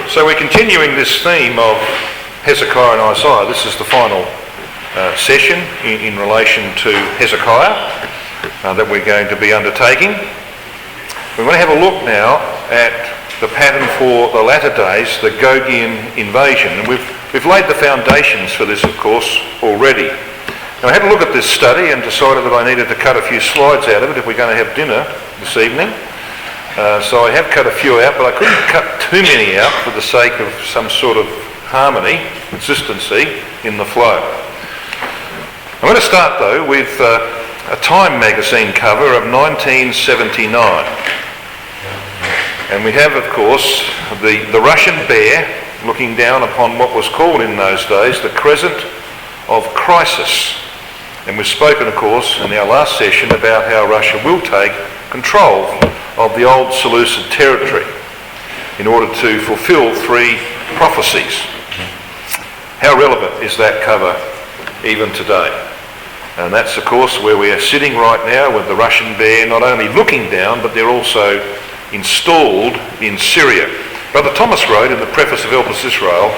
So we're continuing this theme of Hezekiah and Isaiah. This is the final session in relation to Hezekiah that we're going to be undertaking. We're going to have a look now at the pattern for the latter days, the Gogian invasion. And we've laid the foundations for this, of course, already. Now, I had a look at this study and decided that I needed to cut a few slides out of it if we're going to have dinner this evening. So I have cut a few out, but I couldn't cut too many out for the sake of some sort of harmony, consistency in the flow. I'm going to start though with a Time magazine cover of 1979. And we have, of course, the Russian bear looking down upon what was called in those days the crescent of crisis. And we've spoken, of course, in our last session about how Russia will take control of the old Seleucid territory in order to fulfill 3 prophecies. How relevant is that cover even today? And that's, of course, where we are sitting right now with the Russian bear not only looking down, but they're also installed in Syria. Brother Thomas wrote in the preface of Help Us Israel,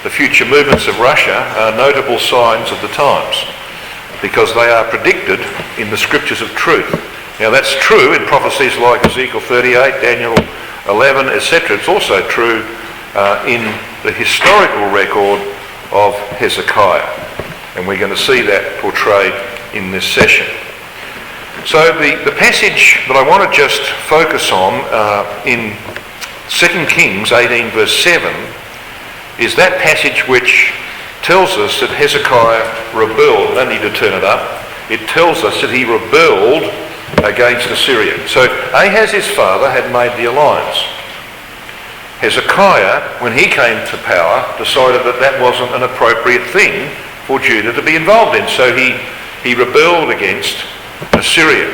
the future movements of Russia are notable signs of the times because they are predicted in the scriptures of truth. Now that's true in prophecies like Ezekiel 38, Daniel 11, etc. It's also true in the historical record of Hezekiah. And we're going to see that portrayed in this session. So the passage that I want to just focus on in 2 Kings 18 verse 7 is that passage which tells us that Hezekiah rebelled. I don't need to turn it up. It tells us that he rebelled against Assyria. So Ahaz, his father, had made the alliance. Hezekiah, when he came to power, decided that that wasn't an appropriate thing for Judah to be involved in. So he rebelled against Assyria.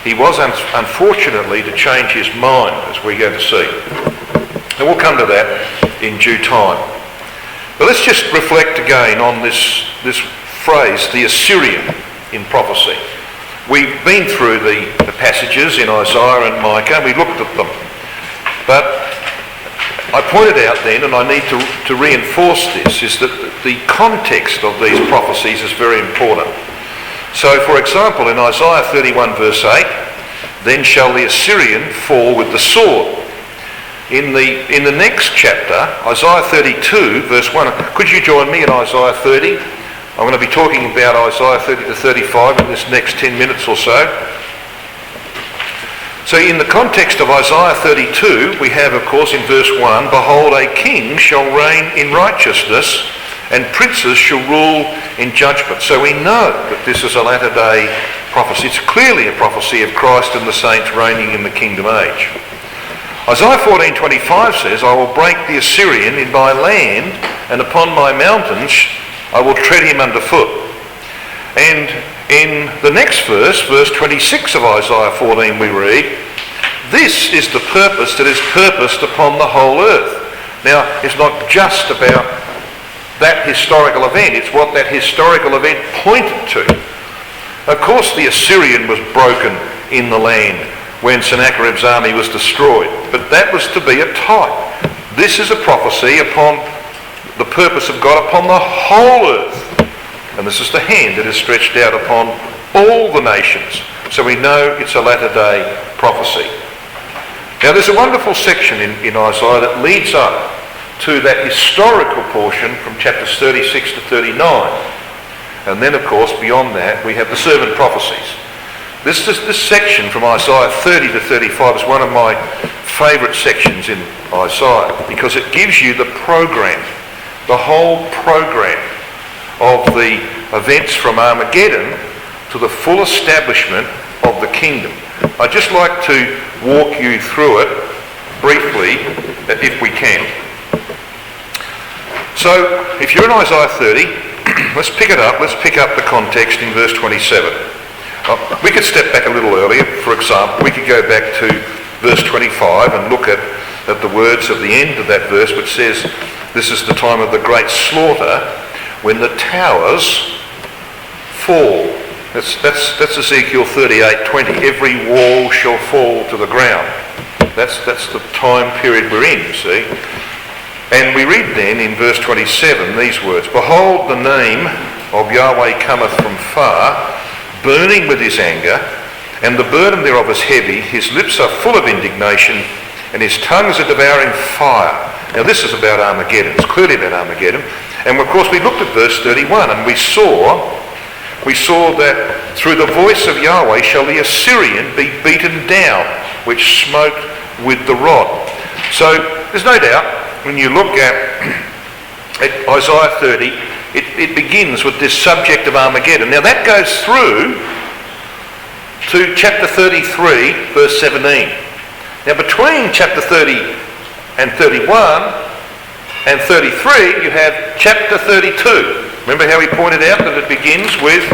He was unfortunately to change his mind, as we're going to see. And we'll come to that in due time. But let's just reflect again on this phrase, the Assyrian in prophecy. We've been through the passages in Isaiah and Micah, and we looked at them. But I pointed out then, and I need to reinforce this, is that the context of these prophecies is very important. So, for example, in Isaiah 31 verse 8, then shall the Assyrian fall with the sword. In the next chapter, Isaiah 32 verse 1, could you join me in Isaiah 30? I'm going to be talking about Isaiah 30 to 35 in this next 10 minutes or so. So in the context of Isaiah 32, we have, of course, in verse 1, behold, a king shall reign in righteousness, and princes shall rule in judgment. So we know that this is a latter-day prophecy. It's clearly a prophecy of Christ and the saints reigning in the kingdom age. Isaiah 14:25 says, I will break the Assyrian in my land, and upon my mountains I will tread him underfoot. And in the next verse, verse 26 of Isaiah 14, we read, this is the purpose that is purposed upon the whole earth. Now, it's not just about that historical event, it's what that historical event pointed to. Of course, the Assyrian was broken in the land when Sennacherib's army was destroyed, but that was to be a type. This is a prophecy upon the purpose of God upon the whole earth. And this is the hand that is stretched out upon all the nations. So we know it's a latter-day prophecy. Now there's a wonderful section in Isaiah that leads up to that historical portion from chapters 36 to 39. And then, of course, beyond that, we have the servant prophecies. This section from Isaiah 30 to 35 is one of my favourite sections in Isaiah because it gives you the program, the whole program of the events from Armageddon to the full establishment of the kingdom. I'd just like to walk you through it briefly, if we can. So, if you're in Isaiah 30, let's pick it up. Let's pick up the context in verse 27. We could step back a little earlier. For example, we could go back to verse 25 and look at the words of the end of that verse, which says, this is the time of the great slaughter when the towers fall. That's Ezekiel 38:20. Every wall shall fall to the ground. That's the time period we're in, you see. And we read then in verse 27 these words, "Behold, the name of Yahweh cometh from far, burning with his anger, and the burden thereof is heavy. His lips are full of indignation, and his tongue is a devouring fire." Now this is about Armageddon. It's clearly about Armageddon. And of course we looked at verse 31 and we saw that through the voice of Yahweh shall the Assyrian be beaten down, which smote with the rod. So there's no doubt when you look at Isaiah 30, it begins with this subject of Armageddon. Now that goes through to chapter 33, verse 17. Now between chapter 30 and 31 and 33, you have chapter 32. Remember how he pointed out that it begins with,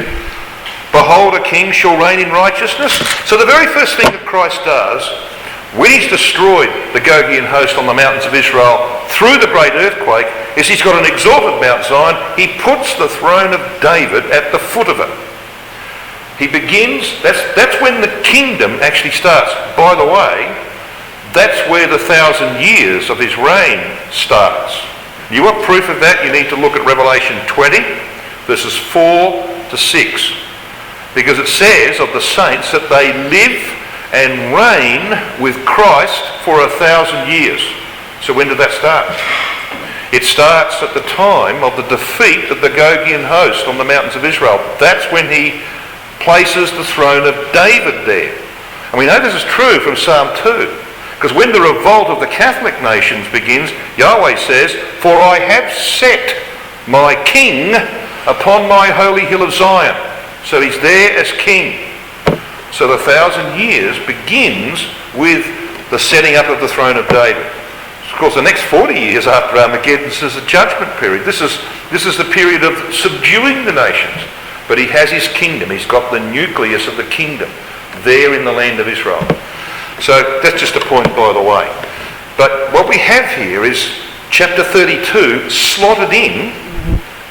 "Behold, a king shall reign in righteousness." So the very first thing that Christ does, when he's destroyed the Gogian host on the mountains of Israel through the great earthquake, is he's got an exalted Mount Zion. He puts the throne of David at the foot of it. He begins, that's when the kingdom actually starts. By the way, that's where the 1,000 years of his reign starts. You want proof of that? You need to look at Revelation 20, verses 4 to 6. Because it says of the saints that they live and reign with Christ for 1,000 years. So when did that start? It starts at the time of the defeat of the Gogian host on the mountains of Israel. That's when he places the throne of David there. And we know this is true from Psalm 2. Because when the revolt of the Catholic nations begins, Yahweh says, "For I have set my king upon my holy hill of Zion." So he's there as king. So the 1,000 years begins with the setting up of the throne of David. Of course, the next 40 years after Armageddon is a judgment period. This is the period of subduing the nations. But he has his kingdom. He's got the nucleus of the kingdom there in the land of Israel. So that's just a point, by the way. But what we have here is chapter 32 slotted in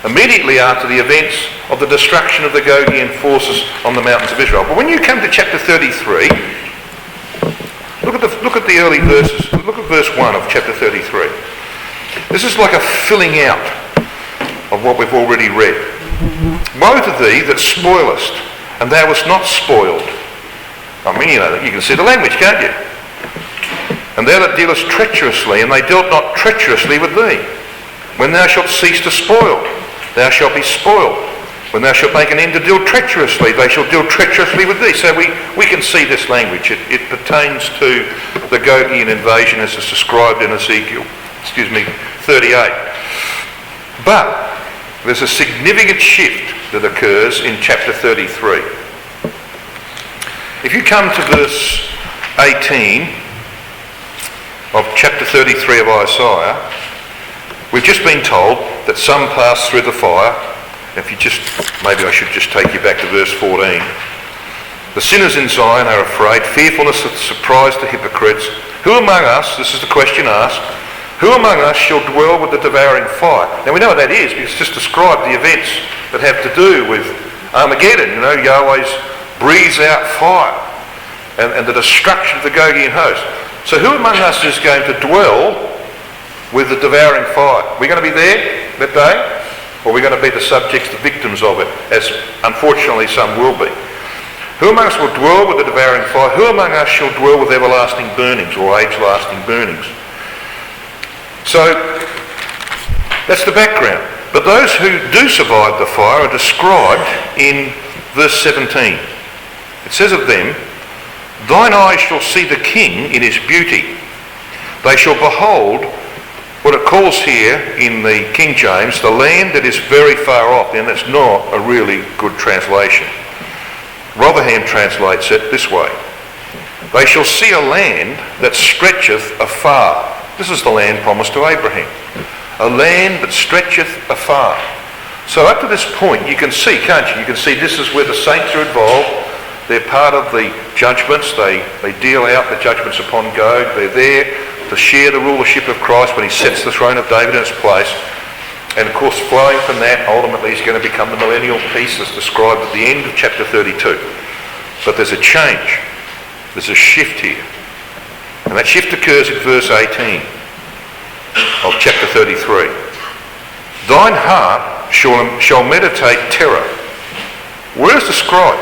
immediately after the events of the destruction of the Gogian forces on the mountains of Israel. But when you come to chapter 33, look at the early verses. Look at verse 1 of chapter 33. This is like a filling out of what we've already read. "Woe to thee that spoilest, and thou wast not spoiled." I mean, you can see the language, can't you? "And thou that dealest treacherously, and they dealt not treacherously with thee. When thou shalt cease to spoil, thou shalt be spoiled. When thou shalt make an end to deal treacherously, they shall deal treacherously with thee." So we can see this language. It pertains to the Gogian invasion as is described in Ezekiel, 38. But there's a significant shift that occurs in chapter 33. If you come to verse 18 of chapter 33 of Isaiah, we've just been told that some passed through the fire. Maybe I should just take you back to verse 14. "The sinners in Zion are afraid, fearfulness hath surprised the hypocrites. Who among us," this is the question asked, "who among us shall dwell with the devouring fire?" Now we know what that is because it's just described the events that have to do with Armageddon. Yahweh's breathes out fire and the destruction of the Gogian host. So who among us is going to dwell with the devouring fire? Are we going to be there that day? Or are we going to be the subjects, the victims of it, as unfortunately some will be? "Who among us will dwell with the devouring fire? Who among us shall dwell with everlasting burnings," or age-lasting burnings? So that's the background. But those who do survive the fire are described in verse 17. It says of them, "Thine eyes shall see the king in his beauty. They shall behold," what it calls here in the King James, "the land that is very far off." And that's not a really good translation. Rotherham translates it this way: "They shall see a land that stretcheth afar." This is the land promised to Abraham. A land that stretcheth afar. So up to this point you can see, can't you? You can see this is where the saints are involved. They're part of the judgments. They deal out the judgments upon Gog. They're there to share the rulership of Christ when he sets the throne of David in its place. And of course, flowing from that, ultimately is going to become the millennial peace as described at the end of chapter 32. But there's a change. There's a shift here. And that shift occurs in verse 18 of chapter 33. Thine heart shall meditate terror. Where is the scribe?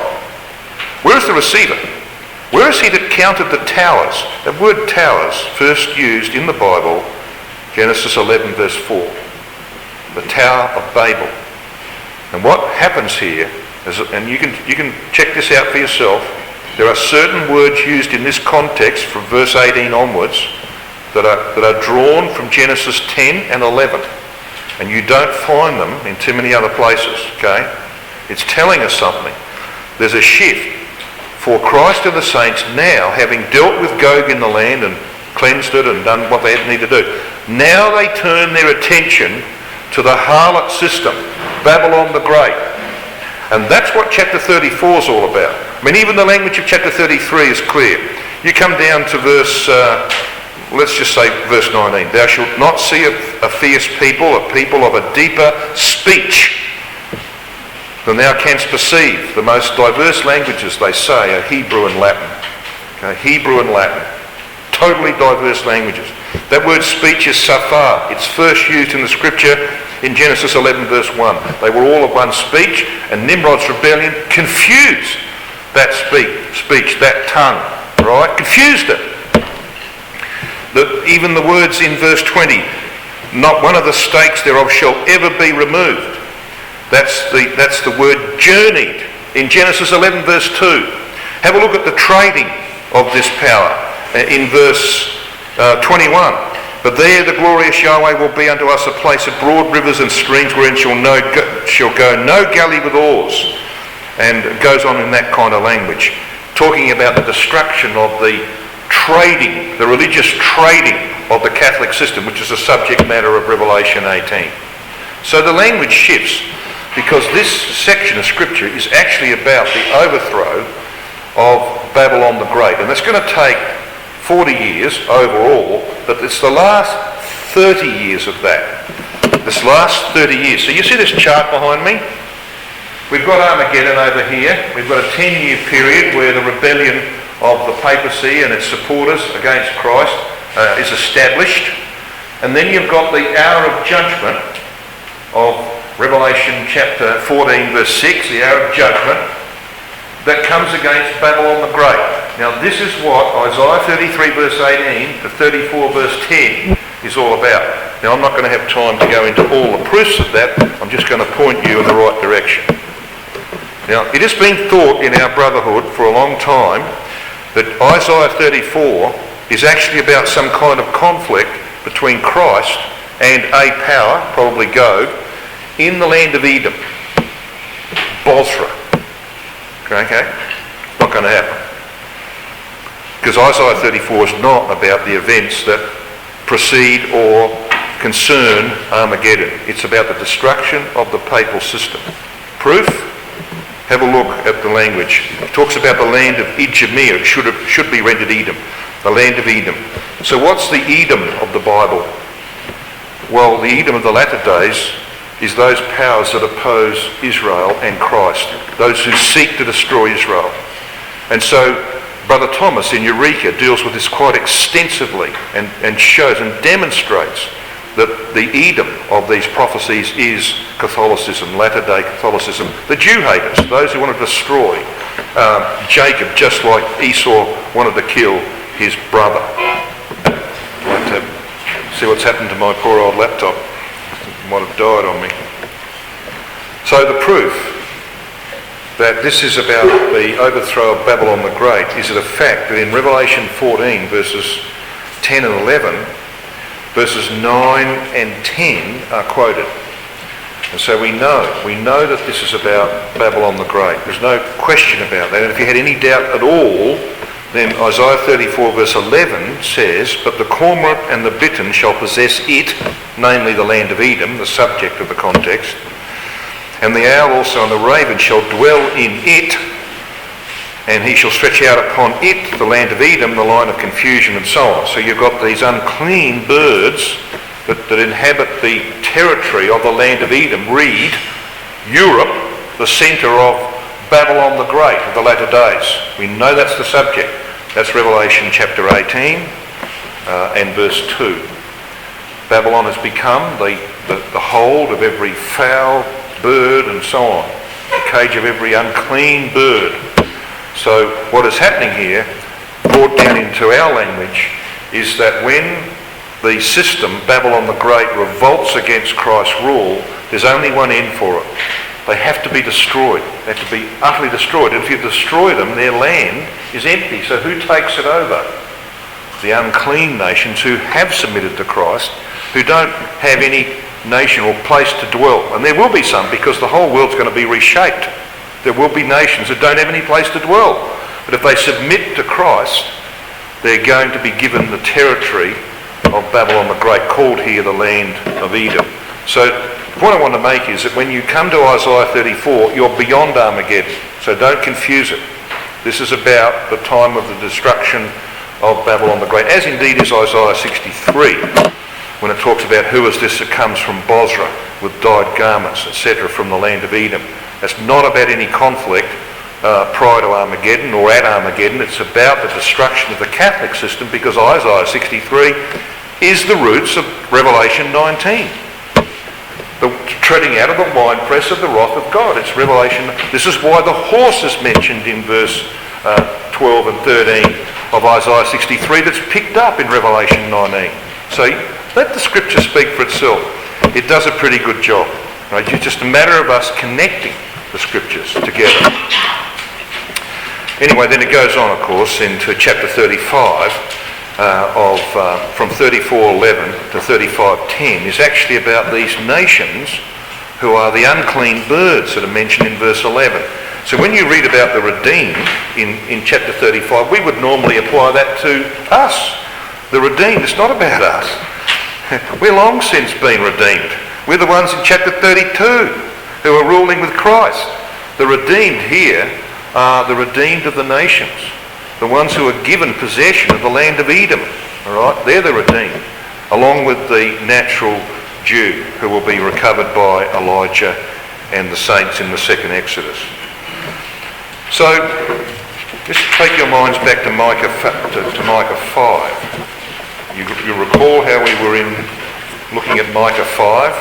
Where is the receiver? Where is he that counted the towers? The word towers, first used in the Bible, Genesis 11 verse 4. The Tower of Babel. And what happens here, and you can check this out for yourself, there are certain words used in this context from verse 18 onwards that are drawn from Genesis 10 and 11. And you don't find them in too many other places, okay? It's telling us something. There's a shift. For Christ and the saints now, having dealt with Gogian the land and cleansed it and done what they need to do, now they turn their attention to the harlot system, Babylon the Great. And that's what chapter 34 is all about. I mean, even the language of chapter 33 is clear. You come down to verse, let's just say verse 19. Thou shalt not see a fierce people, a people of a deeper speech than thou canst perceive. The most diverse languages, they say, are Hebrew and Latin. Okay, Hebrew and Latin. Totally diverse languages. That word speech is safar. It's first used in the scripture in Genesis 11 verse 1. They were all of one speech, and Nimrod's rebellion confused that speech, that tongue, right? Confused it. Even the words in verse 20, not one of the stakes thereof shall ever be removed. That's the word journeyed in Genesis 11 verse 2. Have a look at the trading of this power in verse 21. But there the glorious Yahweh will be unto us a place of broad rivers and streams wherein shall go no galley with oars. And it goes on in that kind of language, talking about the destruction of the trading, the religious trading of the Catholic system, which is the subject matter of Revelation 18. So the language shifts, because this section of scripture is actually about the overthrow of Babylon the Great. And that's going to take 40 years overall, but it's the last 30 years of that. This last 30 years. So you see this chart behind me? We've got Armageddon over here. We've got a 10-year period where the rebellion of the papacy and its supporters against Christ is established. And then you've got the hour of judgment of Revelation chapter 14 verse 6, the hour of judgment that comes against Babylon the Great. Now this is what Isaiah 33 verse 18 to 34 verse 10 is all about. Now I'm not going to have time to go into all the proofs of that. I'm just going to point you in the right direction. Now it has been thought in our brotherhood for a long time that Isaiah 34 is actually about some kind of conflict between Christ and a power, probably Gog, in the land of Edom, Bozrah. Okay? Not going to happen. Because Isaiah 34 is not about the events that precede or concern Armageddon. It's about the destruction of the papal system. Proof? Have a look at the language. It talks about the land of Idumea. It should be rendered Edom. The land of Edom. So what's the Edom of the Bible? Well, the Edom of the latter days is those powers that oppose Israel and Christ, those who seek to destroy Israel. And so Brother Thomas in Eureka deals with this quite extensively and shows and demonstrates that the Edom of these prophecies is Catholicism, latter-day Catholicism, the Jew haters, those who want to destroy Jacob, just like Esau wanted to kill his brother. I'd like to see what's happened to my poor old laptop. Might have died on me. So the proof that this is about the overthrow of Babylon the Great is the fact that in Revelation 14 verses 10 and 11, verses 9 and 10 are quoted. And so we know that this is about Babylon the Great. There's no question about that. And if you had any doubt at all, then Isaiah 34 verse 11 says, but the cormorant and the bittern shall possess it, namely the land of Edom, the subject of the context, and the owl also and the raven shall dwell in it, and he shall stretch out upon it, the land of Edom, the line of confusion, and so on. So you've got these unclean birds that inhabit the territory of the land of Edom. Read, Europe, the centre of Babylon the Great of the latter days. We know that's the subject. That's Revelation chapter 18 and verse 2. Babylon has become the hold of every foul bird and so on, the cage of every unclean bird. So what is happening here, brought down into our language, is that when the system, Babylon the Great, revolts against Christ's rule, there's only one end for it. They have to be destroyed. They have to be utterly destroyed. And if you destroy them, their land is empty. So who takes it over? The unclean nations who have submitted to Christ, who don't have any nation or place to dwell. And there will be some, because the whole world's going to be reshaped. There will be nations that don't have any place to dwell. But if they submit to Christ, they're going to be given the territory of Babylon the Great, called here the land of Edom. So the point I want to make is that when you come to Isaiah 34, you're beyond Armageddon. So don't confuse it. This is about the time of the destruction of Babylon the Great, as indeed is Isaiah 63, when it talks about who is this that comes from Bozrah with dyed garments, etc., from the land of Edom. It's not about any conflict prior to Armageddon or at Armageddon. It's about the destruction of the Catholic system, because Isaiah 63 is the roots of Revelation 19. The treading out of the winepress of the wrath of God. It's Revelation. This is why the horse is mentioned in verse 12 and 13 of Isaiah 63 that's picked up in Revelation 19. So let the scripture speak for itself. It does a pretty good job. Right? It's just a matter of us connecting the scriptures together. Anyway, then it goes on, of course, into chapter 35 from 34:11 to 35:10 is actually about these nations who are the unclean birds that are mentioned in verse 11. So when you read about the redeemed in chapter 35, we would normally apply that to us. The redeemed, it's not about us. We're long since been redeemed. We're the ones in chapter 32 who are ruling with Christ. The redeemed here are the redeemed of the nations, the ones who are given possession of the land of Edom. All right, they're the redeemed, along with the natural Jew who will be recovered by Elijah and the saints in the second Exodus. So just take your minds back to Micah 5. You recall how we were looking at Micah 5.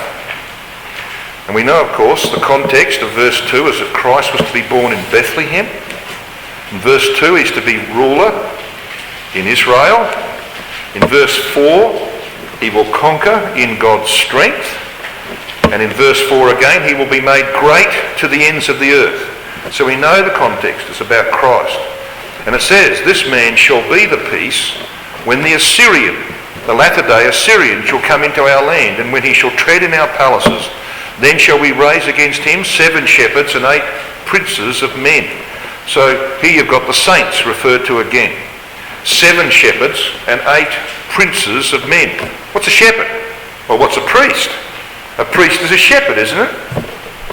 And we know, of course, the context of verse 2 is that Christ was to be born in Bethlehem. In verse 2, he's to be ruler in Israel. In verse 4, he will conquer in God's strength. And in verse 4 again, he will be made great to the ends of the earth. So we know the context is about Christ. And it says, this man shall be the peace when the Assyrian, the latter-day Assyrian, shall come into our land, and when he shall tread in our palaces. Then shall we raise against him 7 shepherds and 8 princes of men. So here you've got the saints referred to again. 7 shepherds and 8 princes of men. What's a shepherd? Well, what's a priest? A priest is a shepherd, isn't it?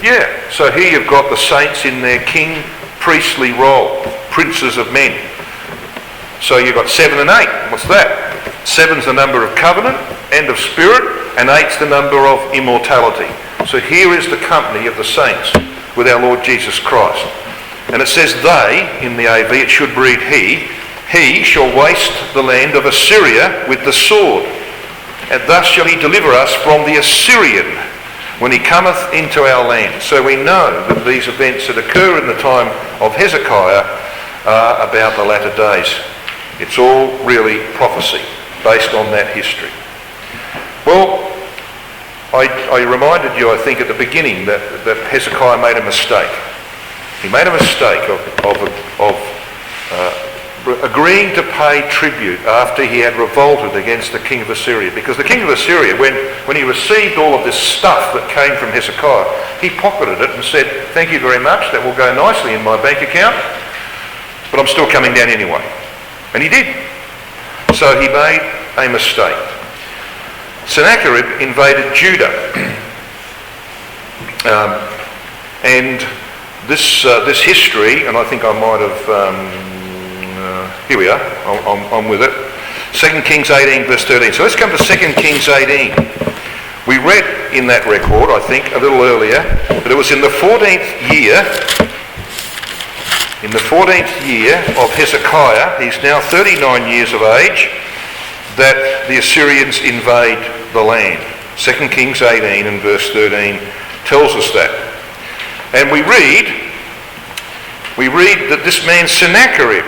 Yeah. So here you've got the saints in their king priestly role, princes of men. So you've got 7 and 8. What's that? 7's the number of covenant and of spirit, and 8's the number of immortality. So here is the company of the saints with our Lord Jesus Christ. And it says they, in the AV, it should read he shall waste the land of Assyria with the sword. And thus shall he deliver us from the Assyrian when he cometh into our land. So we know that these events that occur in the time of Hezekiah are about the latter days. It's all really prophecy based on that history. Well, I reminded you, I think, at the beginning that Hezekiah made a mistake. He made a mistake of agreeing to pay tribute after he had revolted against the king of Assyria. Because the king of Assyria, when he received all of this stuff that came from Hezekiah, he pocketed it and said, thank you very much, that will go nicely in my bank account, but I'm still coming down anyway. And he did. So he made a mistake. Sennacherib invaded Judah, and this history, and I think I might have, here we are, I'm with it, 2 Kings 18 verse 13. So let's come to 2 Kings 18. We read in that record, I think, a little earlier, that it was in the 14th year of Hezekiah, he's now 39 years of age, that the Assyrians invade the land. 2 Kings 18 and verse 13 tells us that. And we read that this man Sennacherib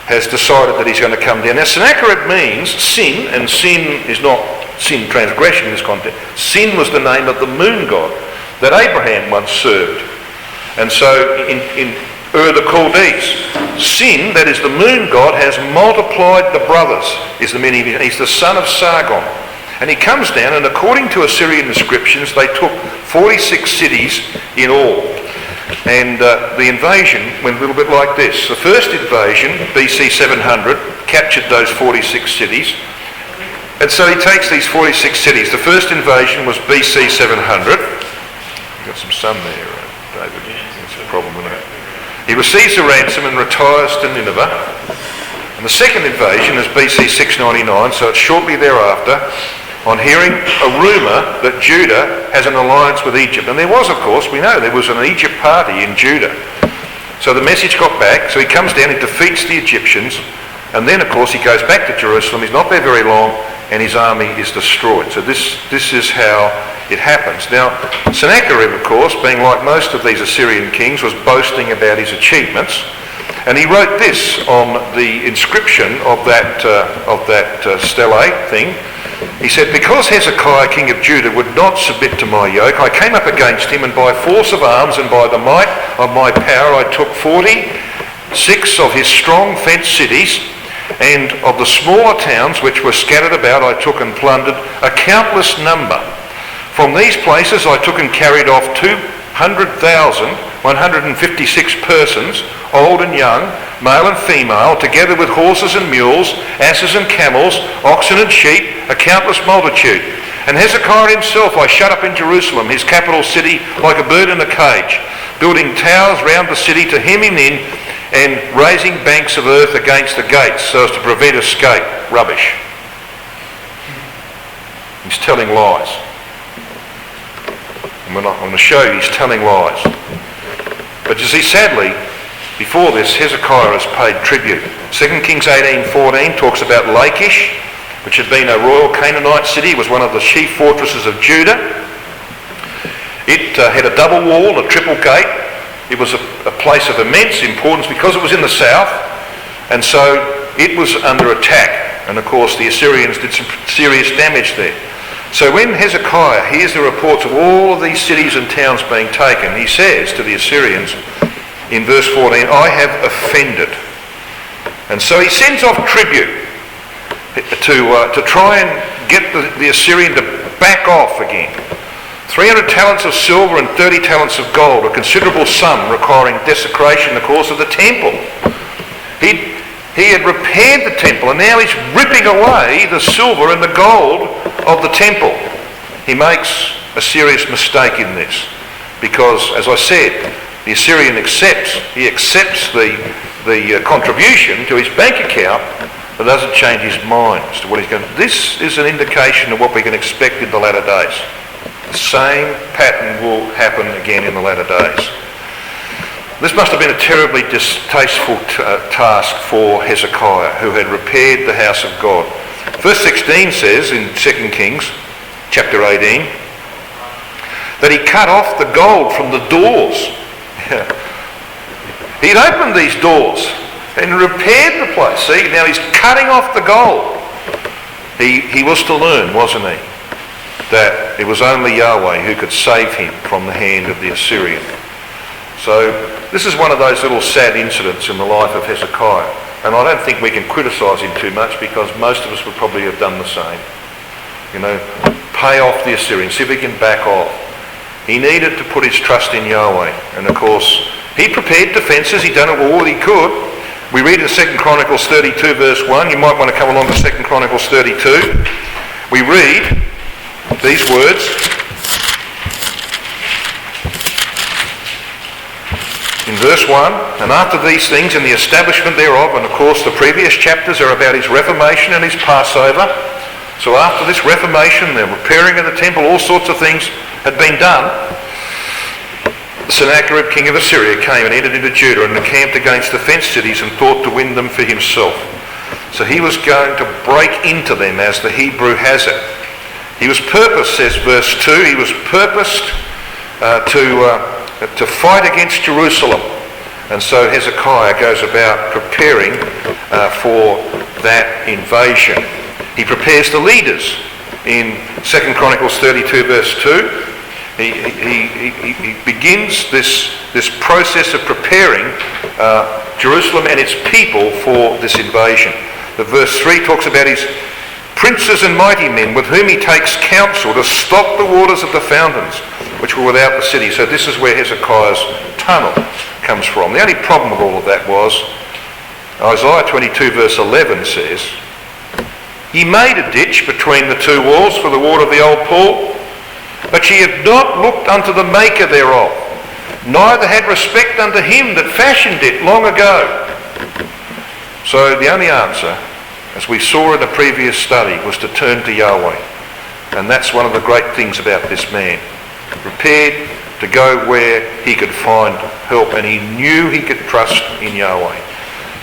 has decided that he's going to come down. Now Sennacherib means sin, and sin is not sin transgression in this context. Sin was the name of the moon god that Abraham once served. And so in Ur the Chaldees, sin, that is the moon god, has multiplied the brothers, is the meaning. He's the son of Sargon. And he comes down, and according to Assyrian inscriptions, they took 46 cities in all. And the invasion went a little bit like this. The first invasion, BC 700, captured those 46 cities. And so he takes these 46 cities. The first invasion was BC 700. You've got some sun there, David. That's a problem, isn't it? He receives a ransom and retires to Nineveh. And the second invasion is BC 699, so it's shortly thereafter, on hearing a rumour that Judah has an alliance with Egypt. And there was, of course, we know, there was an Egypt party in Judah. So the message got back, so he comes down, he defeats the Egyptians, and then, of course, he goes back to Jerusalem. He's not there very long, and his army is destroyed. So this is how it happens. Now, Sennacherib, of course, being like most of these Assyrian kings, was boasting about his achievements. And he wrote this on the inscription of that stele thing. He said, "Because Hezekiah, king of Judah, would not submit to my yoke, I came up against him, and by force of arms and by the might of my power I took 46 of his strong fenced cities, and of the smaller towns which were scattered about I took and plundered a countless number. From these places I took and carried off 200,156 persons, old and young, male and female, together with horses and mules, asses and camels, oxen and sheep, a countless multitude. And Hezekiah himself I shut up in Jerusalem, his capital city, like a bird in a cage, building towers round the city to hem him in, and raising banks of earth against the gates so as to prevent escape." Rubbish. He's telling lies. I'm going to show you he's telling lies. But you see, sadly, before this, Hezekiah has paid tribute. 2 Kings 18:14 talks about Lachish, which had been a royal Canaanite city. It was one of the chief fortresses of Judah. It had a double wall, a triple gate. It was a place of immense importance because it was in the south, and so it was under attack. And of course, the Assyrians did some serious damage there. So when Hezekiah hears the reports of all of these cities and towns being taken, he says to the Assyrians in verse 14, "I have offended." And so he sends off tribute to try and get the Assyrian to back off again. 300 talents of silver and 30 talents of gold, a considerable sum requiring desecration, of course, of the temple. He had repaired the temple, and now he's ripping away the silver and the gold of the temple. He makes a serious mistake in this, because, as I said, the Assyrian accepts the contribution to his bank account, but doesn't change his mind as to what he's going to do. This is an indication of what we can expect in the latter days. The same pattern will happen again in the latter days. This must have been a terribly distasteful task for Hezekiah, who had repaired the house of God. Verse 16 says in 2 Kings chapter 18 that he cut off the gold from the doors. He'd opened these doors and repaired the place. See, now he's cutting off the gold. He was to learn, wasn't he, that it was only Yahweh who could save him from the hand of the Assyrian. So this is one of those little sad incidents in the life of Hezekiah, and I don't think we can criticise him too much, because most of us would probably have done the same. You know, pay off the Assyrians, see if he can back off. He needed to put his trust in Yahweh, and of course he prepared defences. He'd done all that he could. We read in 2 Chronicles 32 verse 1. You might want to come along to 2 Chronicles 32. We read these words. In verse 1, "And after these things and the establishment thereof," and of course the previous chapters are about his reformation and his Passover. So after this reformation, the repairing of the temple, all sorts of things had been done. Sennacherib, king of Assyria, came and entered into Judah and encamped against the fenced cities and thought to win them for himself. So he was going to break into them, as the Hebrew has it. He was purposed, says verse 2, he was purposed to fight against Jerusalem. And so Hezekiah goes about preparing for that invasion. He prepares the leaders. In 2 Chronicles 32 verse 2, he begins this process of preparing Jerusalem and its people for this invasion. The verse 3 talks about his princes and mighty men with whom he takes counsel to stop the waters of the fountains which were without the city. So this is where Hezekiah's tunnel comes from. The only problem with all of that was Isaiah 22 verse 11 says, "Ye made a ditch between the two walls for the water of the old pool, but ye have not looked unto the maker thereof, neither had respect unto him that fashioned it long ago." So the only answer, as we saw in the previous study, was to turn to Yahweh. And that's one of the great things about this man. Prepared to go where he could find help, and he knew he could trust in Yahweh.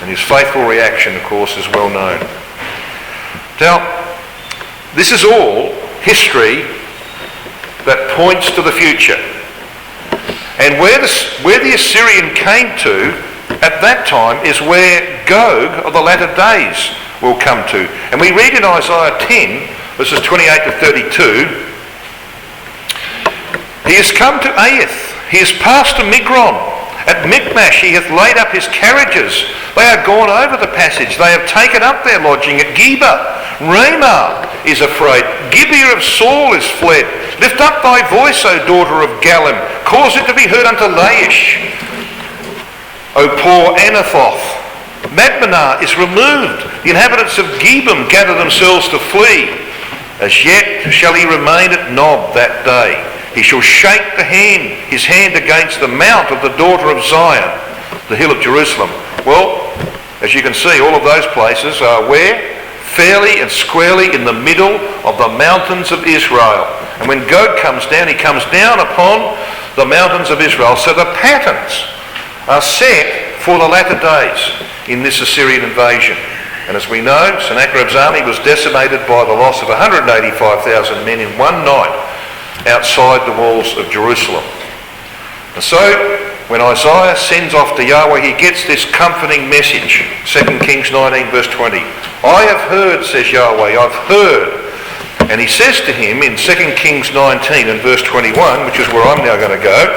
And his faithful reaction, of course, is well known. Now, this is all history that points to the future. And where the Assyrian came to at that time is where Gog of the latter days will come to. And we read in Isaiah 10, verses 28 to 32, "He is come to Aeth, he is passed to Migron. At Michmash he hath laid up his carriages. They are gone over the passage. They have taken up their lodging at Geba. Ramah is afraid. Gibeah of Saul is fled. Lift up thy voice, O daughter of Gallim. Cause it to be heard unto Laish. O poor Anathoth. Madmenah is removed. The inhabitants of Gebim gather themselves to flee. As yet shall he remain at Nob that day. He shall shake his hand against the mount of the daughter of Zion, the hill of Jerusalem." Well, as you can see, all of those places are where? Fairly and squarely in the middle of the mountains of Israel. And when Gog comes down, he comes down upon the mountains of Israel. So the patterns are set for the latter days in this Assyrian invasion. And as we know, Sennacherib's army was decimated by the loss of 185,000 men in one night outside the walls of Jerusalem. And so when Isaiah sends off to Yahweh, he gets this comforting message. 2 Kings 19 verse 20. "I have heard," says Yahweh, "I've heard." And he says to him in 2 Kings 19 and verse 21, which is where I'm now going to go,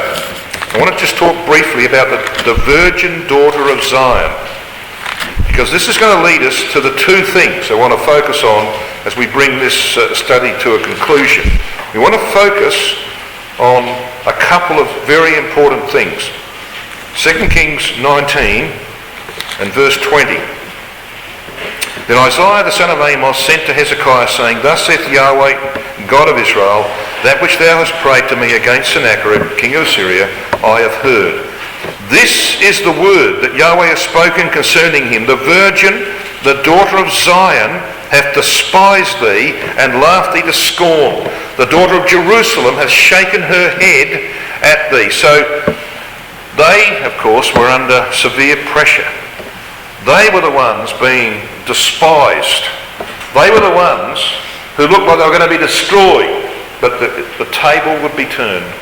I want to just talk briefly about the virgin daughter of Zion, because this is going to lead us to the two things I want to focus on as we bring this study to a conclusion. We want to focus on a couple of very important things. 2 Kings 19 and verse 20. "Then Isaiah the son of Amos sent to Hezekiah, saying, Thus saith Yahweh, God of Israel, that which thou hast prayed to me against Sennacherib, king of Assyria, I have heard. This is the word that Yahweh has spoken concerning him. The virgin, the daughter of Zion, hath despised thee and laughed thee to scorn. The daughter of Jerusalem hath shaken her head at thee." So they, of course, were under severe pressure. They were the ones being despised. They were the ones who looked like they were going to be destroyed, but the table would be turned.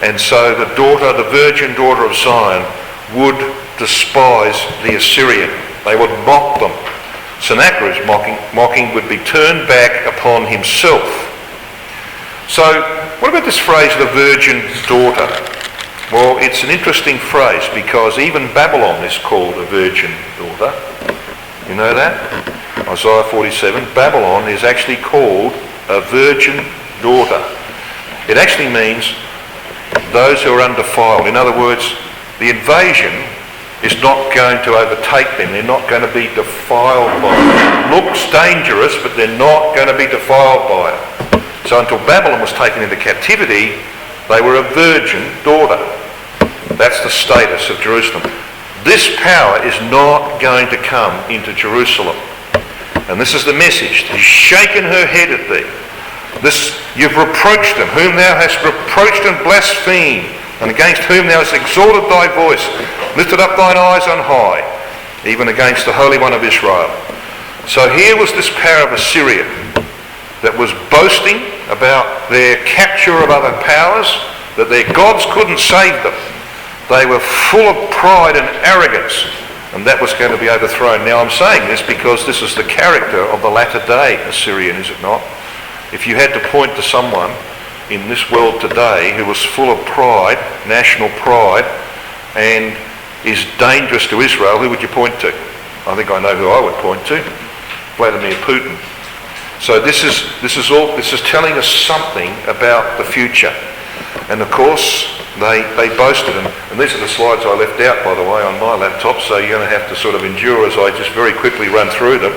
And so the virgin daughter of Zion would despise the Assyrian. They would mock them. Sennacherib's mocking would be turned back upon himself. So what about this phrase, the virgin daughter? Well, it's an interesting phrase because even Babylon is called a virgin daughter. You know that? Isaiah 47, Babylon is actually called a virgin daughter. It actually means those who are undefiled. In other words, the invasion is not going to overtake them. They're not going to be defiled by it. It looks dangerous, but they're not going to be defiled by it. So until Babylon was taken into captivity, they were a virgin daughter. That's the status of Jerusalem. This power is not going to come into Jerusalem. And this is the message. He's shaken her head at thee. You've reproached them, whom thou hast reproached and blasphemed, and against whom thou hast exalted thy voice, lifted up thine eyes on high, even against the Holy One of Israel. So here was this power of Assyria that was boasting about their capture of other powers, that their gods couldn't save them. They were full of pride and arrogance, and that was going to be overthrown. Now I'm saying this because this is the character of the latter day Assyrian, is it not? If you had to point to someone in this world today who was full of pride, national pride, and is dangerous to Israel, who would you point to? I think I know who I would point to. Vladimir Putin. So this is telling us something about the future. And of course, they boasted, and these are the slides I left out, by the way, on my laptop, so you're going to have to sort of endure as I just very quickly run through them.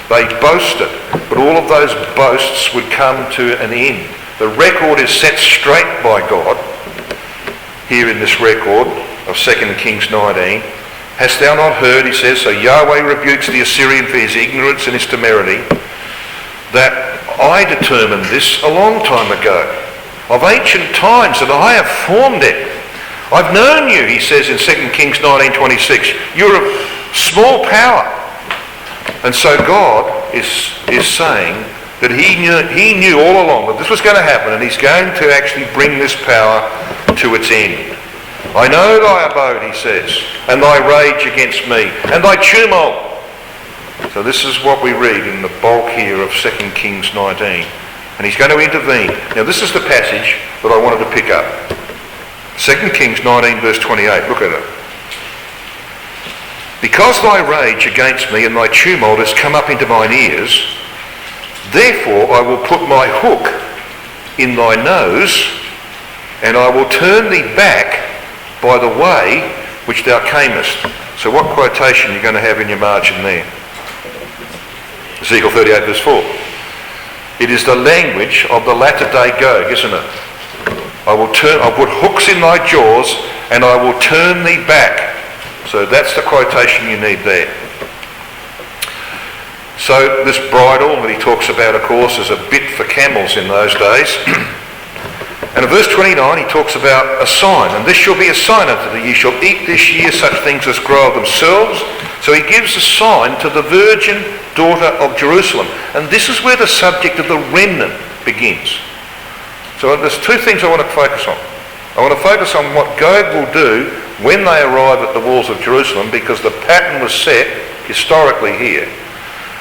They boasted, but all of those boasts would come to an end. The record is set straight by God, here in this record of 2 Kings 19. Hast thou not heard, he says, so Yahweh rebukes the Assyrian for his ignorance and his temerity, that I determined this a long time ago, of ancient times, that I have formed it. I've known you, he says in 2 Kings 19:26. You're of small power. And so God is saying that he knew all along that this was going to happen, and he's going to actually bring this power to its end. I know thy abode, he says, and thy rage against me, and thy tumult. So this is what we read in the bulk here of 2 Kings 19. And he's going to intervene. Now this is the passage that I wanted to pick up. 2 Kings 19 verse 28. Look at it. Because thy rage against me and thy tumult has come up into mine ears, therefore I will put my hook in thy nose, and I will turn thee back by the way which thou camest. So what quotation are you going to have in your margin there? Ezekiel 38 verse 4. It is the language of the latter day Gog, isn't it? I'll put hooks in thy jaws, and I will turn thee back. So that's the quotation you need there. So this bridle that he talks about, of course, is a bit for camels in those days. And in verse 29 he talks about a sign, and this shall be a sign unto thee. Ye shall eat this year such things as grow of themselves. So he gives a sign to the virgin daughter of Jerusalem. And this is where the subject of the remnant begins. So there's two things I want to focus on. I want to focus on what Gog will do when they arrive at the walls of Jerusalem, because the pattern was set historically here.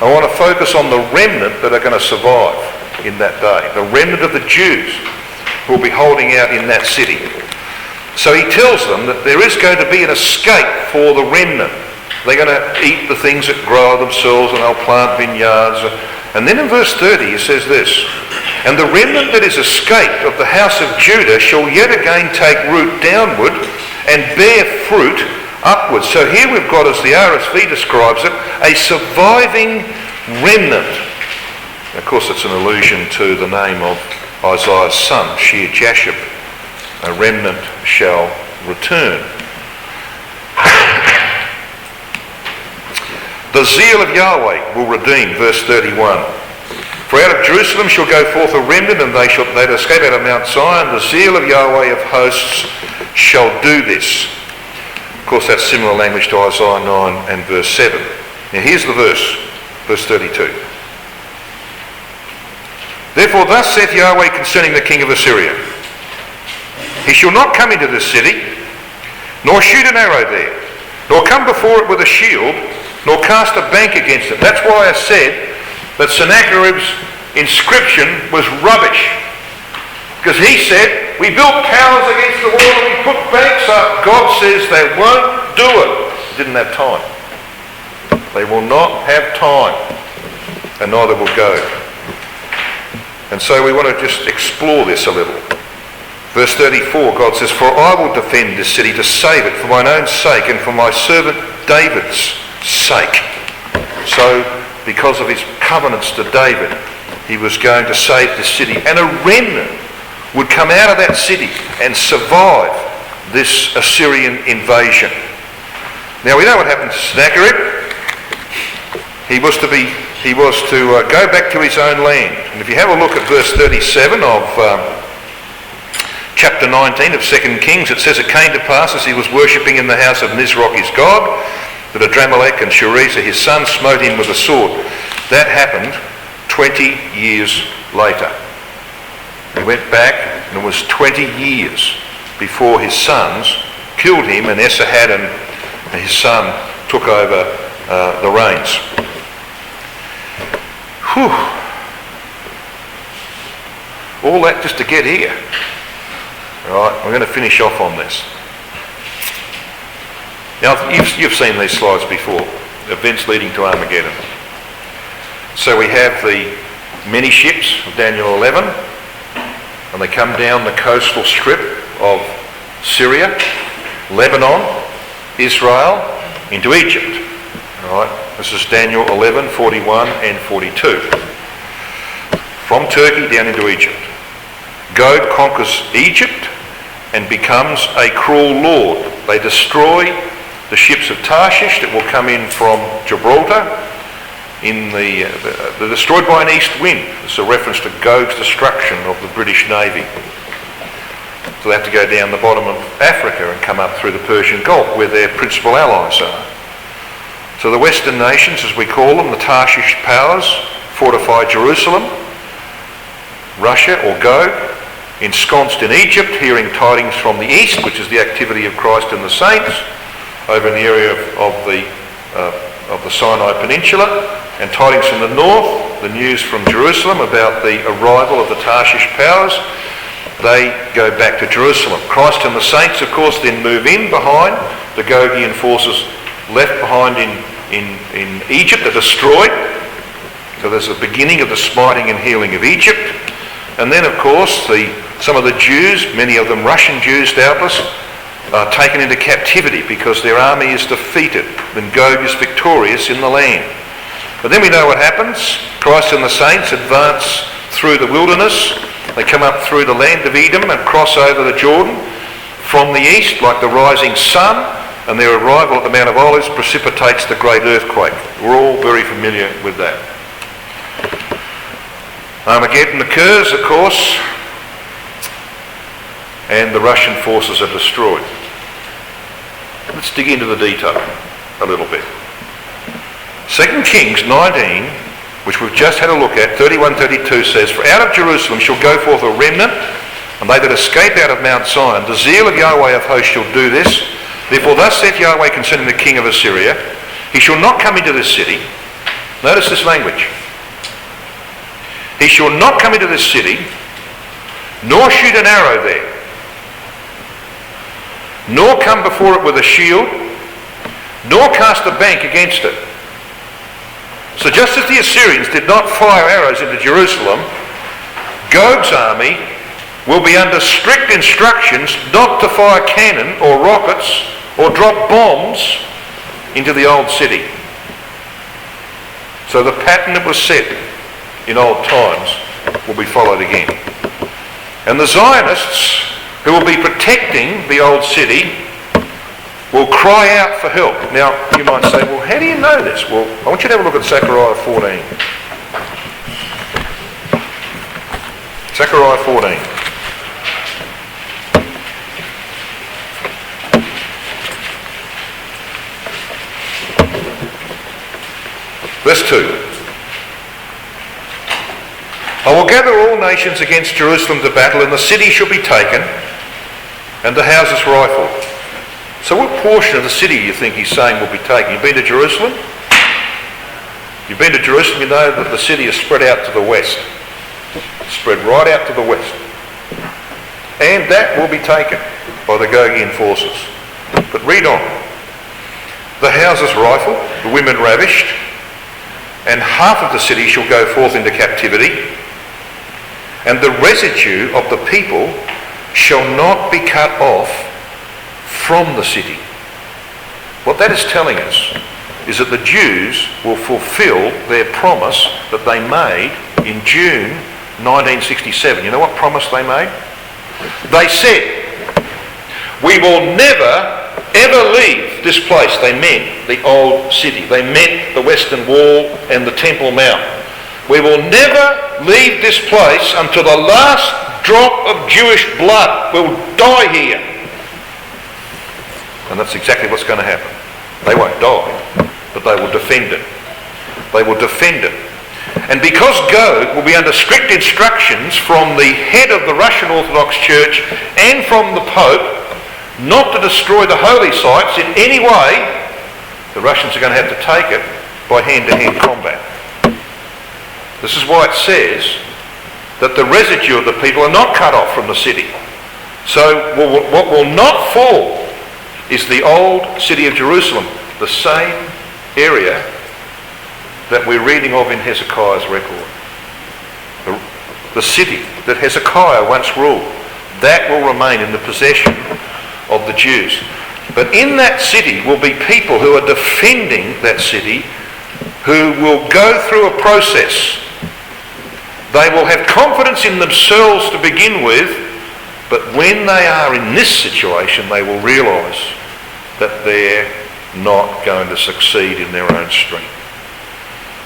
I want to focus on the remnant that are going to survive in that day, the remnant of the Jews who will be holding out in that city. So he tells them that there is going to be an escape for the remnant. They're going to eat the things that grow themselves, and they'll plant vineyards. And then in verse 30 he says this, and the remnant that is escaped of the house of Judah shall yet again take root downward and bear fruit upwards. So here we've got, as the RSV describes it, a surviving remnant. Of course it's an allusion to the name of Isaiah's son, Shear-Jashub. A remnant shall return. The zeal of Yahweh will redeem, verse 31. For out of Jerusalem shall go forth a remnant, and they escape out of Mount Zion. The zeal of Yahweh of hosts shall do this. Of course, that's similar language to Isaiah 9 and verse 7. Now here's the verse 32. Therefore thus saith Yahweh concerning the king of Assyria, he shall not come into this city, nor shoot an arrow there, nor come before it with a shield, nor cast a bank against it. That's why I said that Sennacherib's inscription was rubbish. Because he said, we built towers against the wall and we put banks up. God says they won't do it. They didn't have time. They will not have time, and neither will Gog. And so we want to just explore this a little. Verse 34, God says, for I will defend this city to save it for mine own sake and for my servant David's sake. So because of his covenants to David, he was going to save the city, and a remnant would come out of that city and survive this Assyrian invasion. Now we know what happened to Sennacherib. He was to go back to his own land. And if you have a look at verse 37 of chapter 19 of 2 Kings, it says, it came to pass as he was worshipping in the house of Nisroch his god, that Adramelech and Sharezer his son smote him with a sword. That happened 20 years later. went back, and it was 20 years before his sons killed him, and Esarhaddon, his son, took over the reins. Whew. All that just to get here. All right, we're going to finish off on this. Now, you've seen these slides before, events leading to Armageddon. So we have the many ships of Daniel 11, and they come down the coastal strip of Syria, Lebanon, Israel, into Egypt. All right, this is Daniel 11, 41 and 42. From Turkey down into Egypt. Gog conquers Egypt and becomes a cruel lord. They destroy the ships of Tarshish that will come in from Gibraltar. They're destroyed by an east wind. It's a reference to Gog's destruction of the British Navy. So they have to go down the bottom of Africa and come up through the Persian Gulf where their principal allies are. So the Western nations, as we call them, the Tarshish powers, fortify Jerusalem. Russia, or Gog, ensconced in Egypt, hearing tidings from the east, which is the activity of Christ and the saints, over in the area of the Sinai Peninsula, and tidings from the north, the news from Jerusalem about the arrival of the Tarshish powers. They go back to Jerusalem. Christ and the saints, of course, then move in behind. The Gogian forces left behind in Egypt are destroyed. So there's the beginning of the smiting and healing of Egypt. And then, of course, some of the Jews, many of them Russian Jews doubtless, are taken into captivity because their army is defeated. Then Gog is victorious in the land. But then we know what happens. Christ and the saints advance through the wilderness. They come up through the land of Edom and cross over the Jordan from the east like the rising sun, and their arrival at the Mount of Olives precipitates the great earthquake. We're all very familiar with that. Armageddon occurs, of course, and the Russian forces are destroyed. Let's dig into the detail a little bit. 2 Kings 19, which we've just had a look at, 31-32 says, "For out of Jerusalem shall go forth a remnant, and they that escape out of Mount Zion. The zeal of Yahweh of hosts shall do this. Therefore thus saith Yahweh concerning the king of Assyria, he shall not come into this city." Notice this language. "He shall not come into this city, nor shoot an arrow there, nor come before it with a shield, nor cast a bank against it." So just as the Assyrians did not fire arrows into Jerusalem, Gog's army will be under strict instructions not to fire cannon or rockets or drop bombs into the old city. So the pattern that was set in old times will be followed again. And the Zionists, who will be protecting the old city, will cry out for help. Now, you might say, well, how do you know this? Well, I want you to have a look at Zechariah 14. Zechariah 14. Verse 2. "I will gather all nations against Jerusalem to battle, and the city shall be taken, and the houses rifled." So what portion of the city do you think he's saying will be taken? You've been to Jerusalem? You've been to Jerusalem, you know that the city is spread out to the west. Spread right out to the west. And that will be taken by the Gogian forces. But read on. "The houses rifled, the women ravished, and half of the city shall go forth into captivity, and the residue of the people shall not be cut off from the city." What that is telling us is that the Jews will fulfill their promise that they made in June 1967. You know what promise they made? They said, "We will never ever leave this place." They meant the old city. They meant the Western Wall and the Temple Mount. "We will never leave this place until the last drop of Jewish blood. We'll die here." And that's exactly what's going to happen. They won't die, but they will defend it. They will defend it. And because Gog will be under strict instructions from the head of the Russian Orthodox Church and from the Pope not to destroy the holy sites in any way, the Russians are going to have to take it by hand-to-hand combat. This is why it says that the residue of the people are not cut off from the city. So what will not fall is the old city of Jerusalem, the same area that we're reading of in Hezekiah's record. The city that Hezekiah once ruled, that will remain in the possession of the Jews. But in that city will be people who are defending that city, who will go through a process. They will have confidence in themselves to begin with, but when they are in this situation, they will realise that they're not going to succeed in their own strength.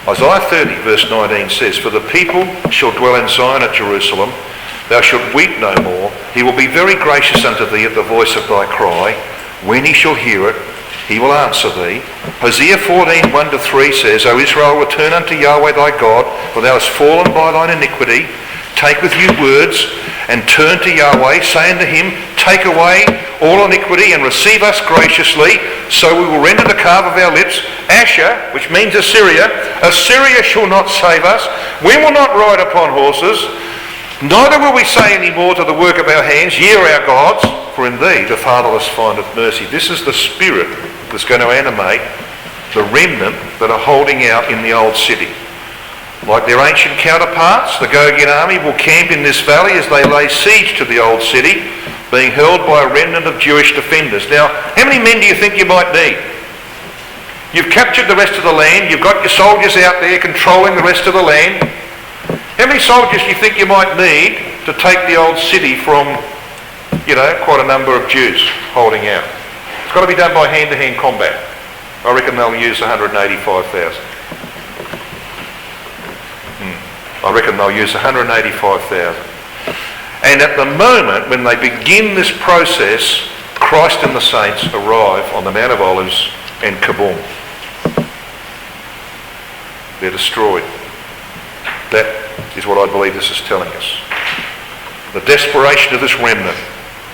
Isaiah 30 verse 19 says, "For the people shall dwell in Zion at Jerusalem, thou shalt weep no more. He will be very gracious unto thee at the voice of thy cry. When he shall hear it, he will answer thee." Hosea 14, 1-3 says, "O Israel, return unto Yahweh thy God, for thou hast fallen by thine iniquity. Take with you words, and turn to Yahweh, saying to him, Take away all iniquity, and receive us graciously, so we will render the calf of our lips. Asher," which means Assyria, "Assyria shall not save us. We will not ride upon horses, neither will we say any more to the work of our hands, Ye are our gods, for in thee the fatherless findeth mercy." This is the spirit that's going to animate the remnant that are holding out in the old city. Like their ancient counterparts, the Gogian army will camp in this valley as they lay siege to the old city, being held by a remnant of Jewish defenders. Now, how many men do you think you might need? You've captured the rest of the land, you've got your soldiers out there controlling the rest of the land. How many soldiers do you think you might need to take the old city from, quite a number of Jews holding out? It's got to be done by hand-to-hand combat. I reckon they'll use 185,000. I reckon they'll use 185,000. And at the moment, when they begin this process, Christ and the saints arrive on the Mount of Olives and kaboom. They're destroyed. That is what I believe this is telling us. The desperation of this remnant.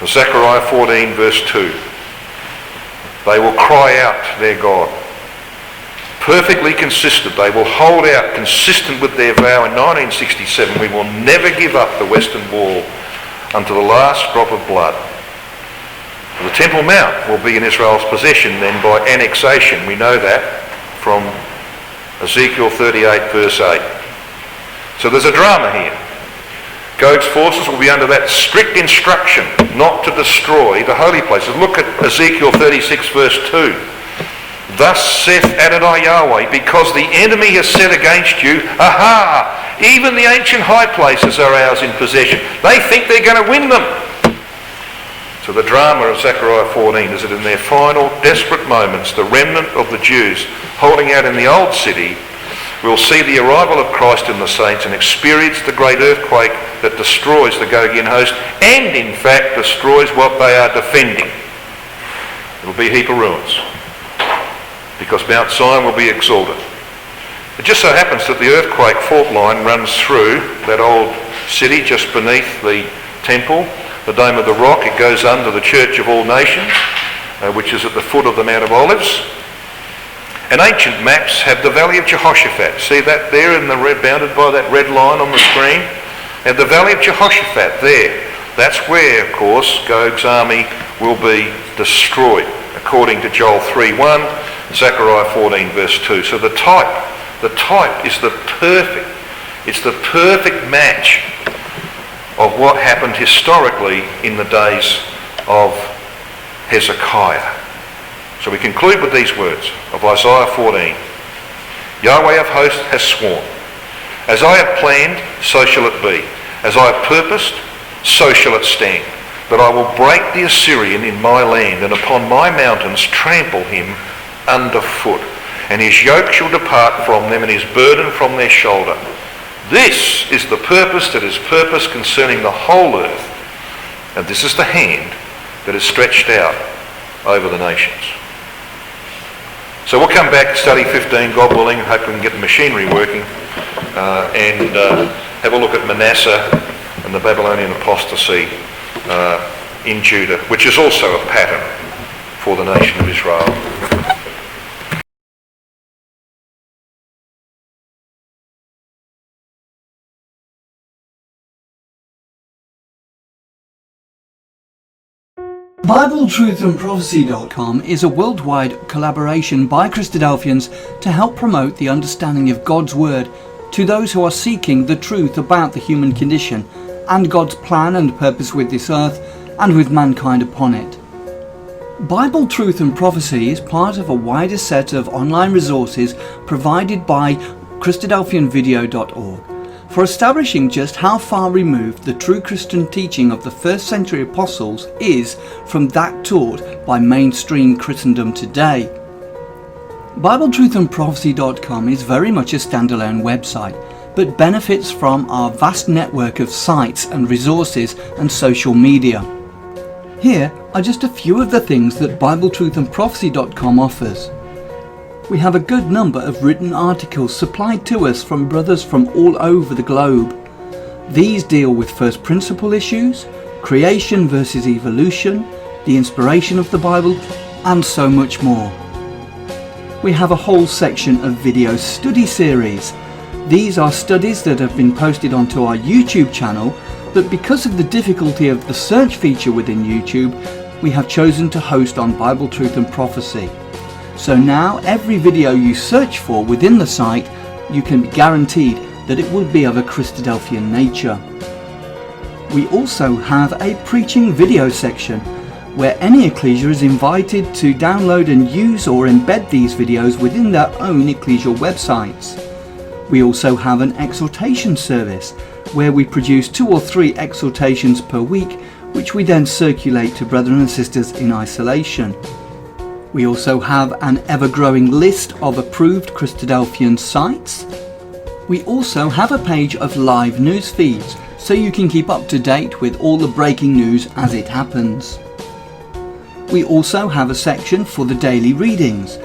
Zechariah 14 verse 2. They will cry out to their God. Perfectly consistent. They will hold out consistent with their vow in 1967. We will never give up the Western Wall unto the last drop of blood. The Temple Mount will be in Israel's possession then by annexation. We know that from Ezekiel 38 verse 8. So there's a drama here. Gog's forces will be under that strict instruction not to destroy the holy places. Look at Ezekiel 36 verse 2. "Thus saith Adonai Yahweh, because the enemy has said against you, Aha! Even the ancient high places are ours in possession." They think they're going to win them. So the drama of Zechariah 14 is that in their final desperate moments, the remnant of the Jews holding out in the old city will see the arrival of Christ and the saints and experience the great earthquake that destroys the Gogian host and in fact destroys what they are defending. It will be a heap of ruins because Mount Zion will be exalted. It just so happens that the earthquake fault line runs through that old city just beneath the temple, the Dome of the Rock. It goes under the Church of All Nations, which is at the foot of the Mount of Olives. And ancient maps have the Valley of Jehoshaphat. See that there in the red, bounded by that red line on the screen? And the Valley of Jehoshaphat there. That's where, of course, Gog's army will be destroyed, according to Joel 3:1, Zechariah 14 verse 2. So the type is the perfect match of what happened historically in the days of Hezekiah. So we conclude with these words of Isaiah 14. Yahweh of hosts has sworn, as I have planned, so shall it be. As I have purposed, so shall it stand. That I will break the Assyrian in my land, and upon my mountains trample him underfoot. And his yoke shall depart from them, and his burden from their shoulder. This is the purpose that is purposed concerning the whole earth. And this is the hand that is stretched out over the nations. So we'll come back to study 15, God willing, and hope we can get the machinery working and have a look at Manasseh and the Babylonian apostasy in Judah, which is also a pattern for the nation of Israel. BibleTruthandProphecy.com is a worldwide collaboration by Christadelphians to help promote the understanding of God's Word to those who are seeking the truth about the human condition and God's plan and purpose with this earth and with mankind upon it. Bible Truth and Prophecy is part of a wider set of online resources provided by Christadelphianvideo.org for establishing just how far removed the true Christian teaching of the first century apostles is from that taught by mainstream Christendom today. BibleTruthandProphecy.com is very much a standalone website, but benefits from our vast network of sites and resources and social media. Here are just a few of the things that BibleTruthandProphecy.com offers. We have a good number of written articles supplied to us from brothers from all over the globe. These deal with first principle issues, creation versus evolution, the inspiration of the Bible, and so much more. We have a whole section of video study series. These are studies that have been posted onto our YouTube channel, but because of the difficulty of the search feature within YouTube, we have chosen to host on Bible Truth and Prophecy. So now every video you search for within the site, you can be guaranteed that it will be of a Christadelphian nature. We also have a preaching video section where any ecclesia is invited to download and use or embed these videos within their own ecclesial websites. We also have an exhortation service where we produce 2 or 3 exhortations per week, which we then circulate to brethren and sisters in isolation. We also have an ever-growing list of approved Christadelphian sites. We also have a page of live news feeds, so you can keep up to date with all the breaking news as it happens. We also have a section for the daily readings.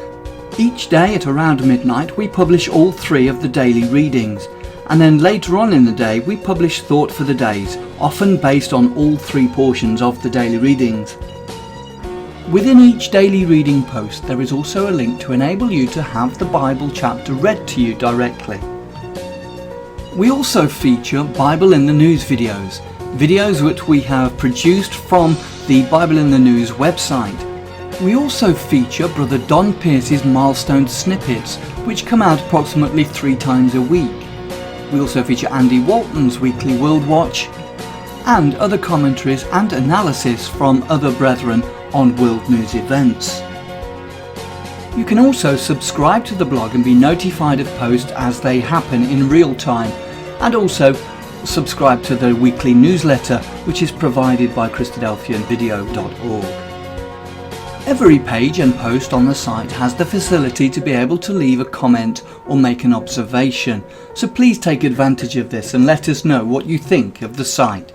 Each day at around midnight we publish all 3 of the daily readings, and then later on in the day we publish thought for the days, often based on all 3 portions of the daily readings. Within each daily reading post there is also a link to enable you to have the Bible chapter read to you directly. We also feature Bible in the News videos which we have produced from the Bible in the News website. We also feature Brother Don Pierce's milestone snippets, which come out approximately 3 times a week. We also feature Andy Walton's weekly World Watch and other commentaries and analysis from other brethren on world news events. You can also subscribe to the blog and be notified of posts as they happen in real time, and also subscribe to the weekly newsletter which is provided by Christadelphianvideo.org. Every page and post on the site has the facility to be able to leave a comment or make an observation, so please take advantage of this and let us know what you think of the site.